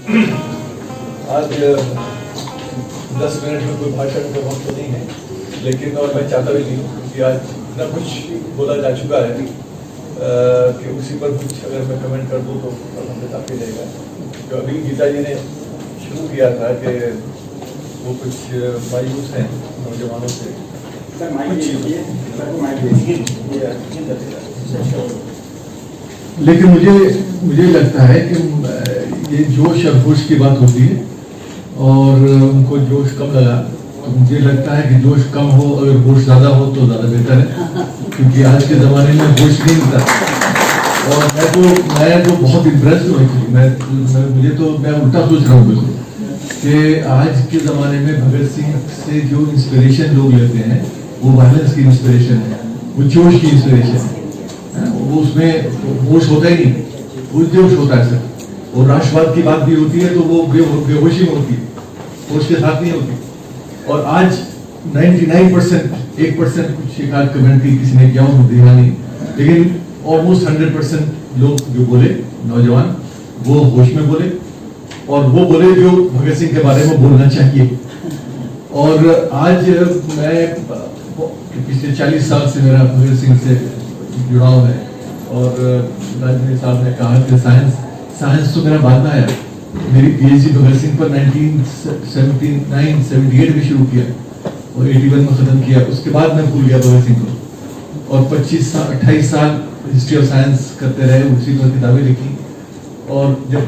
आज 10 मिनट में कोई भाषण का वक्त तो नहीं है, लेकिन और मैं चाहता भी नहीं कि आज इतना कुछ बोला जा चुका है कि उसी पर कुछ अगर मैं कमेंट कर दूँ तो हमें काफ़ी रहेगा। जो अभी गीता जी ने शुरू किया था कि वो कुछ मायूस हैं नौजवानों से, लेकिन मुझे लगता है कि ये जोश और होश की बात होती है और उनको जोश कम लगा, तो मुझे लगता है कि जोश कम हो, अगर होश ज़्यादा हो तो ज़्यादा बेहतर है, क्योंकि आज के ज़माने में होश नहीं मिलता। और मैं तो बहुत इम्प्रेस हूँ एक्चुअली, मैं उल्टा सोच रहा हूँ बिल्कुल कि आज के ज़माने में भगत सिंह से जो इंस्पिरेशन लोग लेते हैं वो वायलेंस की इंस्पिरेशन है, वो जोश की इंस्पिरेशन है, वो उसमें होश होता ही नहीं, वो जोश होता है सर। और राष्ट्रवाद की बात भी होती है तो वो बेहोशी में होती है, होश के साथ नहीं होती। और आज 99% 1% कुछ शिकायत कमेंट्री किसी ने किया हो देखा नहीं, लेकिन ऑलमोस्ट 100% लोग जो बोले नौजवान वो होश में बोले, और वो बोले जो भगत सिंह के बारे में बोलना चाहिए। और आज मैं पिछले 40 साल से मेरा भगत सिंह से जुड़ाव है, और राजनीति साहब ने कहा कि साइंस तो मेरा बाद में आया। मेरी पीएचडी भगत सिंह पर 1978 में शुरू किया और 81 में खत्म किया। उसके बाद मैं भूल गया भगत सिंह को, और 28 साल हिस्ट्री ऑफ साइंस करते रहे, उसी पर किताबें लिखी। और जब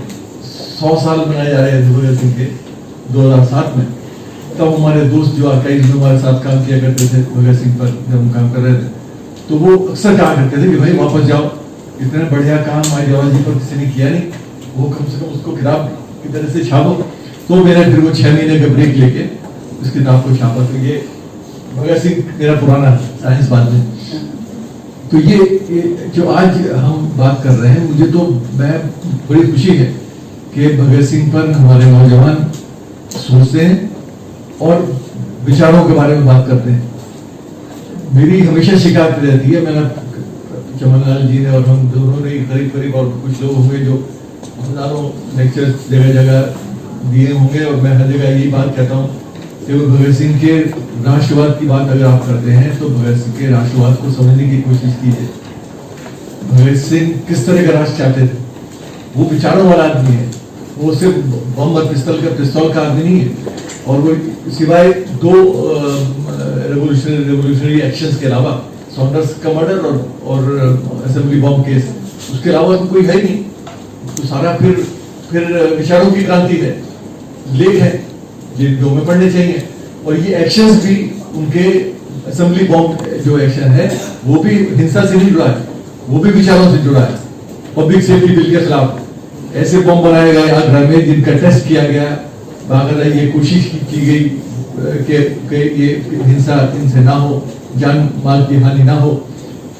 100 साल मनाए जा रहे थे भगत सिंह के 2007 में, तब हमारे दोस्त जो आर्काइव में हमारे साथ काम किया करते थे भगत सिंह पर, जब हम काम कर रहे थे, तो वो अक्सर कहा करते थे कि भाई वापस जाओ, इतना बढ़िया काम आइडियोलॉजी पर किसी ने किया नहीं, वो कम से कम उसको किताब की तरह से छापो। तो मैंने फिर वो 6 महीने का ब्रेक लेके उस किताब को छापा। तो ये भगत सिंह मेरा पुराना साइंस बाद में। तो ये जो आज हम बात कर रहे हैं, मुझे तो बड़ी खुशी है कि भगत सिंह पर हमारे नौजवान सोचते हैं और विचारों के बारे में बात करते हैं। मेरी हमेशा शिकायत रहती है, मैंने चमनलाल जी ने और हम दोनों ने करीब और कुछ लोग होंगे जो हजारों लेक्चर्स जगह जगह दिए होंगे, और मैं हर जगह यही बात कहता हूँ कि भगत सिंह के राष्ट्रवाद की बात अगर आप करते हैं तो भगत सिंह के राष्ट्रवाद को समझने की कोशिश कीजिए। भगत सिंह किस तरह का राष्ट्र चाहते थे? वो विचारों वाला आदमी है, वो सिर्फ बम और पिस्तौल का आदमी नहीं है। और वो सिवाय 2 रेवोल्यूशनरी एक्शंस के अलावा, सॉन्डर्स का मर्डर और असेंबली बॉम्ब केस, उसके अलावा तो कोई है नहीं। तो सारा फिर विचारों की क्रांति है, लेख है जो हमें पढ़ने चाहिए। और ये एक्शंस भी उनके, असेंबली बॉम्ब जो एक्शन है वो भी हिंसा से नहीं जुड़ा है, वो भी विचारों से जुड़ा है। पब्लिक सेफ्टी बिल के खिलाफ ऐसे बॉम्ब बनाए गए आगरा में जिनका टेस्ट किया गया, अगर ये कोशिश की गई कि ये हिंसा इनसे ना हो, जान माल की हानि ना हो।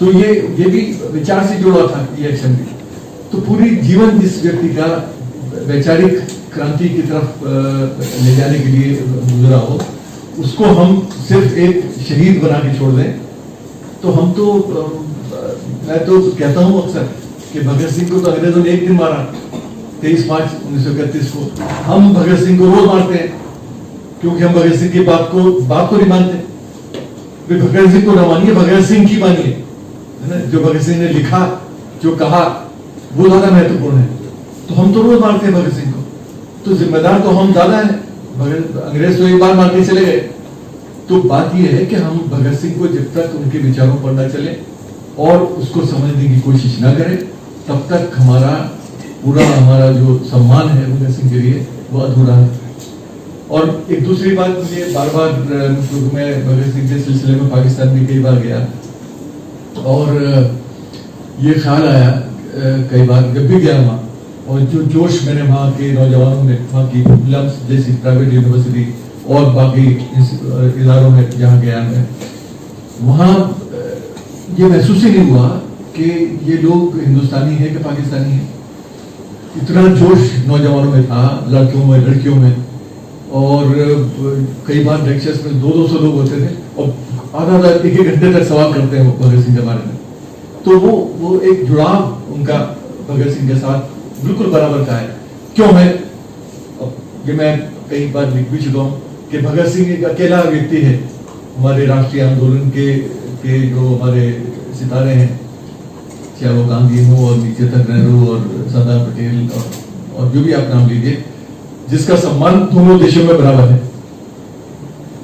तो ये भी विचार से जुड़ा था ये एक्शन भी। तो पूरी जीवन जिस व्यक्ति का वैचारिक क्रांति की तरफ ले जाने के लिए गुजरा हो, उसको हम सिर्फ एक शहीद बना के छोड़ दें तो हम तो मैं तो कहता हूँ अक्सर कि भगत सिंह को तो अंग्रेजों ने एक दिन मारा, 23 मार्च 1931 को। हम भगत सिंह को रोज मारते हैं क्योंकि हम भगत सिंह की बात को नहीं मानते। भगत सिंह को न मानिए, भगत सिंह की मानिए, है ना। जो भगत सिंह ने लिखा, जो कहा, वो ज्यादा महत्वपूर्ण है। तो हम तो रोज मारते हैं भगत सिंह को, तो जिम्मेदार तो हम ज्यादा है। अंग्रेज तो एक बार मार के चले गए। तो बात यह है कि हम भगत सिंह को जब तक उनके विचारों पर न चले और उसको समझने की कोशिश न करें, तब तक हमारा जो सम्मान है भगत सिंह के लिए वो अधूरा है। और एक दूसरी बात, मुझे बार मैं भगत सिंह के सिलसिले में पाकिस्तान भी कई बार गया, और ये ख्याल आया कई बार जब भी गया वहाँ, और जो जोश मैंने वहाँ के नौजवानों में, वहाँ की लम्स जैसी प्राइवेट यूनिवर्सिटी और बाकी इदारों में जहाँ गया मैं, वहाँ ये महसूस ही नहीं हुआ कि ये लोग हिंदुस्तानी है कि पाकिस्तानी है। इतना जोश नौजवानों में था, लड़कियों में, लड़कियों में। और कई बार लेक्चर्स में 200 लोग होते थे और आधा एक घंटे तक सवाल करते हैं भगत सिंह के बारे में। तो वो एक जुड़ाव उनका भगत सिंह के साथ बिल्कुल बराबर का है। क्यों है? ये मैं कई बार लिख भी चुका हूँ कि भगत सिंह एक अकेला व्यक्ति है हमारे राष्ट्रीय आंदोलन के जो हमारे सितारे हैं, चाहे वो गांधी हो और नीचे तक नेहरू और सरदार पटेल और जो भी आप नाम लीजिए, जिसका सम्मान दोनों देशों में बराबर है।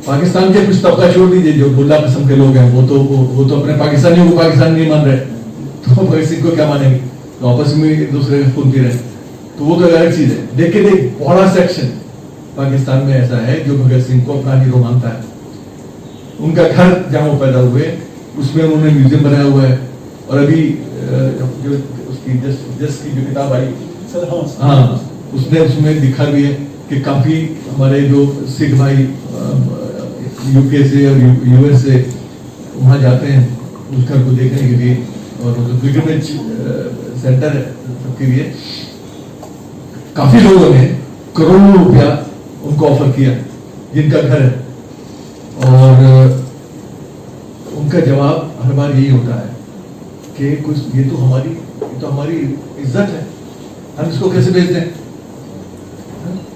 पाकिस्तान के कुछ तबका छोड़ दीजिए, जो बुल्ला किस्म के लोग हैं वो तो अपने पाकिस्तानियों को पाकिस्तानी नहीं मान रहे, तो भगत सिंह को क्या मानेंगे? तो आपस में एक दूसरे का खून पी रहे हैं, तो वो तो अलग चीज है। लेकिन एक बड़ा सेक्शन पाकिस्तान में ऐसा है जो भगत सिंह को अपना हीरो मानता है। उनका घर जहाँ वो पैदा हुए उसमें उन्होंने म्यूजियम बनाया हुआ है, और अभी जो उसकी जस्ट की जो किताब आई, हाँ, उसमें लिखा भी है कि काफी हमारे जो सिख भाई यूके से और यूएस से वहाँ जाते हैं उस घर को देखने के लिए, और पिलग्रिमेज सेंटर है सबके लिए। काफी लोगों ने करोड़ों रुपया उनको ऑफर किया जिनका घर है, और उनका जवाब हर बार यही होता है कि कुछ ये तो हमारी इज्जत है, हम इसको कैसे बेच दें?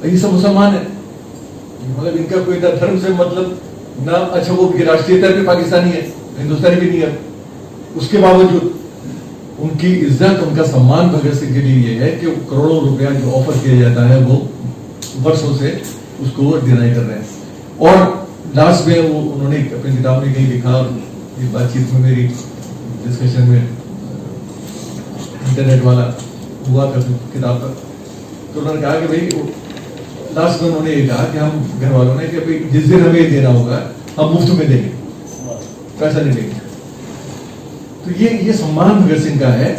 ये सब मुसलमान है, मतलब इनका कोई धर्म से मतलब ना, अच्छा वो राष्ट्रीयता भी पाकिस्तानी है, हिंदुस्तानी भी नहीं है, उसके बावजूद उनकी इज्जत, उनका सम्मान भगत सिंह के लिए ये है कि करोड़ों रुपया जो ऑफर किया जाता है वो वर्षों से उसको डिनाई कर रहे हैं। और लास्ट में वो उन्होंने अपनी किताब में कहीं लिखा, इस बातचीत में मेरी डिस्कशन में इंटरनेट वाला हुआ था किताब पर, तो उन्होंने कहा कि भाई लास्ट में उन्होंने ये कहा कि हम घर वालों ने कि भाई जिस दिन हमें देना होगा हम मुफ्त में देंगे, पैसा नहीं देंगे। तो ये सम्मान भगत सिंह का है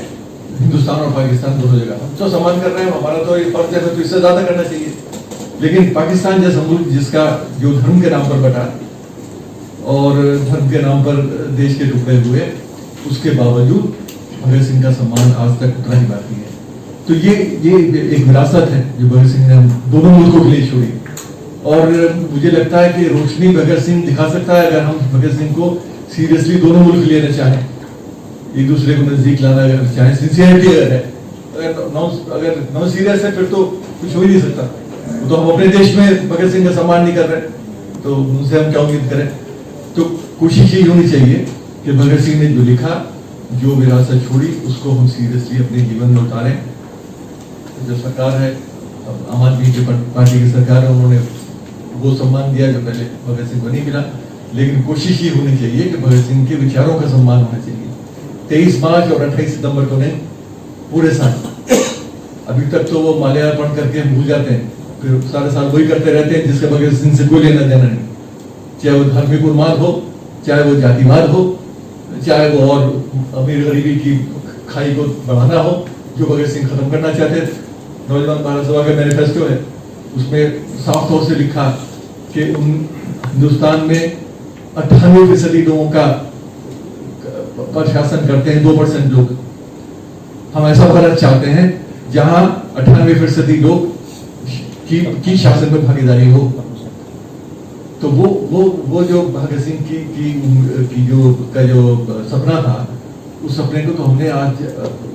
हिंदुस्तान और पाकिस्तान दोनों जगह। हम तो सम्मान कर रहे हैं, हमारा तो ये फर्ज है, तो इससे ज्यादा करना चाहिए। लेकिन पाकिस्तान जैसा मुल्क जिसका जो धर्म के नाम पर बटा और धर्म के नाम पर देश के टुकड़े हुए, उसके बावजूद भगत सिंह का सम्मान आज तक उतना ही बाकी है। तो ये एक विरासत है जो भगत सिंह ने दोनों मुल्कों के लिए छोड़ी, और मुझे लगता है कि रोशनी भगत सिंह दिखा सकता है अगर हम भगत सिंह को सीरियसली दोनों मुल्क लेना चाहें, एक दूसरे को नजदीक लाना अगर चाहें, सिंसियरिटी अगर है, अगर नॉन सीरियस है फिर तो कुछ हो ही नहीं सकता। तो हम अपने देश में भगत सिंह का सम्मान नहीं कर रहे, तो उनसे हम क्या उम्मीद करें? तो कोशिश ये होनी चाहिए कि भगत सिंह ने जो लिखा, जो विरासत छोड़ी, उसको हम सीरियसली अपने जीवन में उतारें। जो सरकार है, आम आदमी की पार्टी की सरकार है, उन्होंने वो सम्मान दिया जो पहले भगत सिंह को नहीं मिला, लेकिन कोशिश ये होनी चाहिए कि भगत सिंह के विचारों का सम्मान होना चाहिए। 23 मार्च और 28 सितंबर को नहीं, पूरे साल। अभी तक तो वो माल्यार्पण करके हम भूल जाते हैं, फिर सारे साल वही करते रहते हैं जिसका भगत सिंह से कोई लेना देना नहीं, चाहे वो धार्मिक उन्माद हो, चाहे वो जातिवाद हो, चाहे वो और अमीर गरीबी की खाई को बढ़ाना हो, जो भगत सिंह खत्म करना चाहते थे। नौजवान भारत सभा का मैनिफेस्टो है, उसमें साफ तौर से लिखा कि हिंदुस्तान में 98% लोगों का पर शासन करते हैं 2% लोग। हम ऐसा भारत चाहते हैं जहां 98% लोग की शासन में भागीदारी हो। तो वो जो भगत सिंह की जो सपना था, उस सपने को तो हमने आज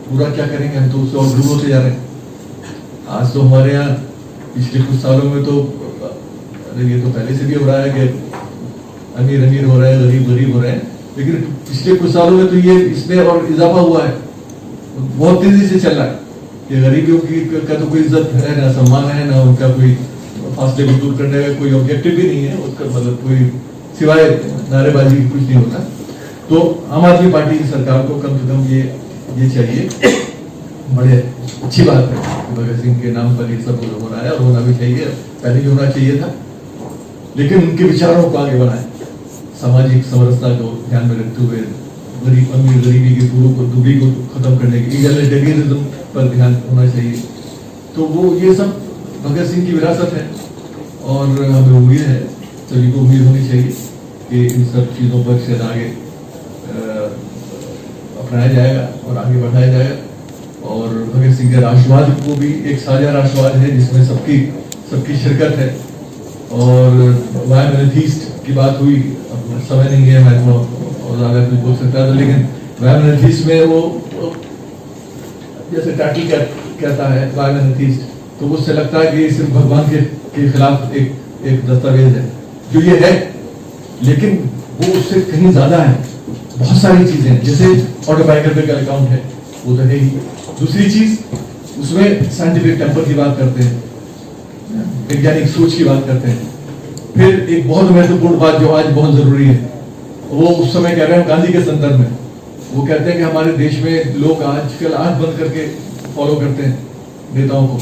पूरा क्या करेंगे, हम तो उससे और दूर होते जा रहे हैं। आज तो हमारे यहाँ पिछले कुछ सालों में तो ये तो पहले से भी हो रहा है कि अमीर अमीर हो रहे हैं, गरीब गरीब हो रहे हैं, लेकिन पिछले कुछ सालों में तो ये इसमें और इजाफा हुआ है, बहुत तेजी से चल रहा है। ये गरीबियों की का तो कोई इज्जत है ना, सम्मान है ना, उनका कोई फासले को दूर करने का कोई ऑब्जेक्टिव भी नहीं है, उसका मतलब कोई सिवाय नारेबाजी कुछ नहीं होता। तो आम आदमी पार्टी की सरकार को कम से कम ये चाहिए, बड़े अच्छी बात है भगत सिंह के नाम पर ये सब हो रहा है और होना भी चाहिए, पहले भी होना चाहिए था, लेकिन उनके विचारों को आगे बढ़ाएं, सामाजिक समरसता को ध्यान में रखते हुए गरीब अमीर गरीबी की दूरी को खत्म करने की इगैलिटेरियनिज्म पर ध्यान होना चाहिए। तो वो ये सब भगत सिंह की विरासत है, और हमें उम्मीद है, सभी को उम्मीद होनी चाहिए कि इन सब चीज़ों पर शायद आगे अपनाया जाएगा और आगे बढ़ाया जाएगा। और भगत सिंह के राष्ट्रवाद को भी एक साझा राष्ट्रवाद है जिसमें सबकी शिरकत है। और वायमेनथिस्ट की बात हुई, समय नहीं है मैं तो और ज़्यादा कुछ बोल सकता था, लेकिन वायमेनथिस्ट में वो जैसे टाटी कहता है वायमेनथिस्ट, तो उससे लगता है कि सिर्फ भगवान के के खिलाफ एक दस्तावेज है जो ये है, लेकिन वो उससे कहीं ज्यादा है। बहुत सारी चीजें हैं, जैसे ऑटोबायोग्राफिकल अकाउंट है, वो तो है ही। दूसरी चीज उसमें साइंटिफिक टेम्पर की बात करते हैं, वैज्ञानिक सोच की बात करते हैं। फिर एक बहुत महत्वपूर्ण बात जो आज बहुत जरूरी है, वो उस समय कह रहे हैं गांधी के संदर्भ में, वो कहते हैं कि हमारे देश में लोग आजकल आंख बंद करके फॉलो करते हैं नेताओं को।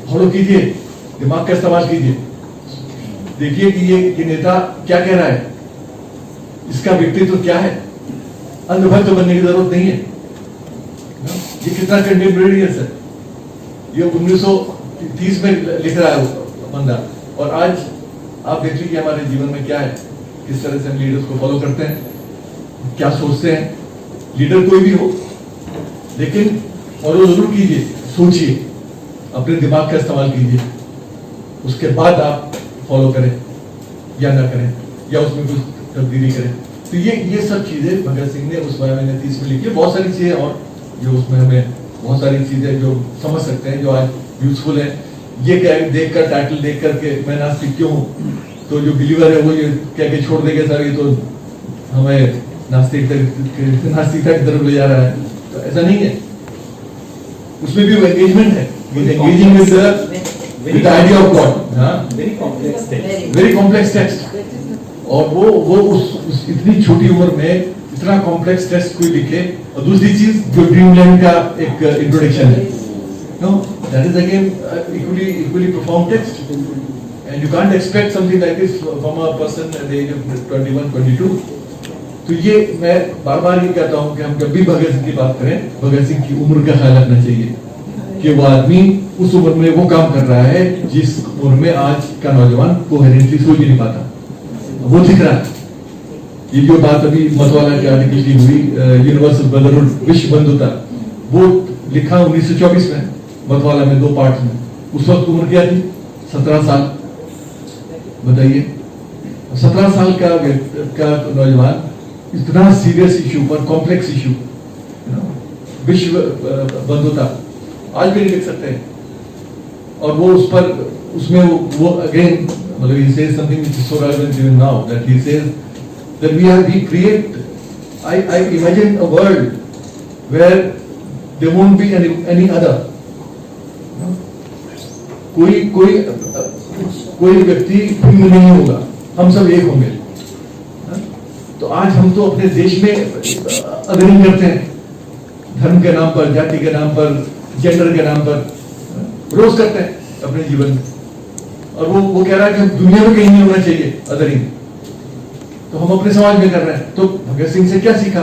फॉलो कीजिए, दिमाग का इस्तेमाल कीजिए, देखिए कि ये नेता क्या कह रहा है, इसका व्यक्तित्व क्या है। अंधभक्त बनने की जरूरत नहीं है। ये कितना कंटेम्परेरियस है, ये 1930 में लिख रहा है वो बंदा, और आज आप देख लीजिए हमारे जीवन में क्या है, किस तरह से हम लीडर्स को फॉलो करते हैं, क्या सोचते हैं। लीडर कोई भी हो, लेकिन फॉलो जरूर कीजिए, सोचिए, अपने दिमाग का इस्तेमाल कीजिए, उसके बाद आप फॉलो करें या ना करें, या उसमें कुछ तब्दीली करें। तो ये सब चीजें भगत सिंह ने उस समय में 30 में लिखी। बहुत सारी चीजें और जो उसमें हमें बहुत सारी चीजें जो समझ सकते हैं, जो आज यूजफुल है। ये क्या देखकर, टाइटल देख करके मैं नास्तिक क्यों हूँ, तो जो बिलीवर है वो ये कह के छोड़ देगा सर ये तो हमें नास्तिकता की तरफ ले जा रहा है, तो ऐसा नहीं है। उसमें भी एंगेजमेंट है, engaging with the idea of God, very complex text. और वो उस इतनी छोटी उम्र में इतना कॉम्प्लेक्स टेक्स्ट कोई लिखे। और दूसरी चीज जो ड्रीमलैंड का एक इंट्रोडक्शन है, no that is again equally profound text, and you can't expect something like this from a person at the age of 21-22। तो ये मैं बार बार ये कहता हूं कि हम जब भी भगत सिंह की बात करें, भगत सिंह की उम्र का ख्याल रखना चाहिए कि वो आदमी उस उम्र में वो काम कर रहा है जिस उम्र में आज का नौजवान कोहेरेंटली सोच ही नहीं पाता, वो दिख रहा है। ये जो बात अभी मतवाला के आर्टिकल की हुई, यूनिवर्सल ब्रदरहुड, विश्व बंधुता, वो लिखा 1924 में मतवाला में 2 पार्ट में। उस वक्त उम्र क्या थी? 17 साल। बताइए, 17 साल का नौजवान इतना सीरियस इशू पर, कॉम्प्लेक्स इशू, विश्व बंधुता, आज भी नहीं लिख सकते। और वो उस पर, उसमें वो अगेन मतलब he says something which is so relevant even now, that he says that we create, I imagine a world where there won't be any other. कोई व्यक्ति भिन्न नहीं होगा, हम सब एक होंगे। तो आज हम तो अपने देश में अग्रणी करते हैं, धर्म के नाम पर, जाति के नाम पर, जेंडर के नाम पर, रोज करते हैं अपने जीवन में। और वो कह रहा है कि दुनिया में कहीं नहीं होना चाहिए अदरिंग, तो हम अपने समाज में कर रहे हैं। तो भगत सिंह से क्या सीखा?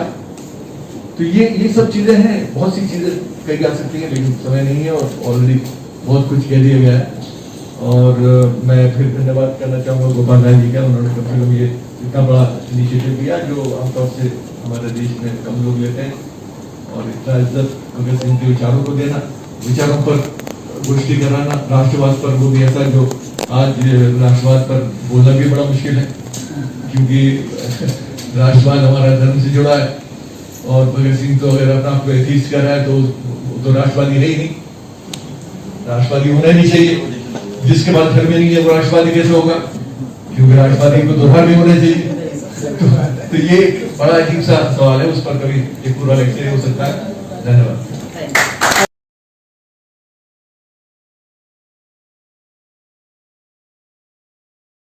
तो ये सब चीजें हैं, बहुत सी चीजें कही जा सकती हैं, लेकिन समय नहीं है और ऑलरेडी बहुत कुछ कह दिया गया है। और मैं फिर धन्यवाद करना चाहूंगा गोपाल राय जी का, उन्होंने कम से कम ये इतना बड़ा इनिशिएटिव किया जो आमतौर से हमारे देश में कम लोग लेते हैं, और इतना इज्जत भगत सिंह के विचारों को देना, विचारों पर गोष्ठी कराना, राष्ट्रवाद पर, वो भी ऐसा जो आज राष्ट्रवाद पर बोलना भी बड़ा मुश्किल है, क्योंकि राष्ट्रवाद हमारा धर्म से जुड़ा है। और भगत सिंह तो अगर अपना आपको एथीस्ट कर रहा है तो राष्ट्रवादी है ही नहीं, राष्ट्रवादी होना नहीं चाहिए। जिसके बाद धर्म नहीं है वो राष्ट्रवादी कैसे होगा? क्योंकि राष्ट्रवादी को तो धर्म भी होना चाहिए। तो ये बड़ा अजीब सा सवाल है, उस पर कभी एक पूरा लेक्चर हो सकता है। धन्यवाद।